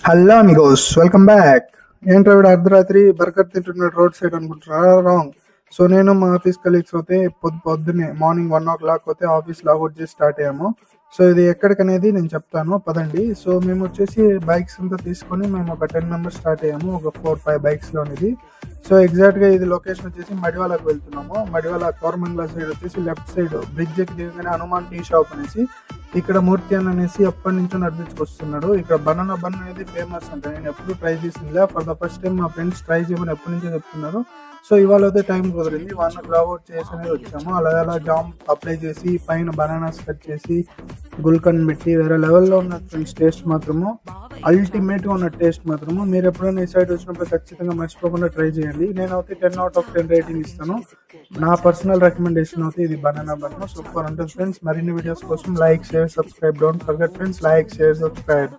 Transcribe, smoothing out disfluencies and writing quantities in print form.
Hello Amigos, welcome back. ఏంట్రా వీడు అర్ధరాత్రి బర్గర్ తింటున్నాడు రోడ్ సైడ్ అనుకుంటారా? రాంగ్. సో నేను మా ఆఫీస్ కలీగ్స్ అయితే పొద్దున్నే మార్నింగ్ 1 o'clock అయితే ఆఫీస్ లాగౌట్ చేసి స్టార్ట్ అయ్యాము. సో ఇది ఎక్కడికనేది నేను చెప్తాను పదండి. సో మేము వచ్చేసి బైక్స్ అంతా తీసుకొని మేము ఒక 10 members స్టార్ట్ అయ్యాము, ఒక 4-5 బైక్స్ లోనిది. సో ఎగ్జాక్ట్ గా ఇది లొకేషన్ వచ్చేసి మడివాలకు వెళ్తున్నాము. మడివాల కోరమంగళ సైడ్ వచ్చేసి లెఫ్ట్ సైడ్ బ్రిడ్జ్ ఎక్కి దిగగానే హనుమాన్ టీ షాప్ అనేసి ఇక్కడ మూర్తి అని అనేసి ఎప్పటి నుంచో నడిపించుకొస్తున్నాడు. ఇక్కడ బనానా బన్ అనేది ఫేమస్ అంట. నేను ఎప్పుడు ట్రై చేసిందిలే, ఫర్ ద ఫస్ట్ టైం మా ఫ్రెండ్స్ ట్రై చేయమని ఎప్పటి నుంచో చెప్తున్నారు. సో ఇవాళ అయితే టైం కుదిరింది, 1 లాగౌట్ చేసి అనేది వచ్చాము. అలా జామ్ అప్లై చేసి పైన బనానాస్ కట్ చేసి గుల్కన్ పెట్టి వేరే లెవెల్లో ఉన్న ఫ్రెండ్స్ టేస్ట్ మాత్రము అల్టిమేట్ గా ఉన్న టేస్ట్ మాత్రము మీరు ఎప్పుడైనా ఈ సైడ్ వచ్చినప్పుడు ఖచ్చితంగా మర్చిపోకుండా ట్రై చేయండి. నేనైతే 10/10 రేటింగ్ ఇస్తాను. నా పర్సనల్ రికమెండేషన్ అయితే ఇది బనానా బన్ సూపర్ ఉంటుంది ఫ్రెండ్స్. మరిన్ని వీడియోస్ కోసం like, share, subscribe. Don't forget friends, like, share, subscribe.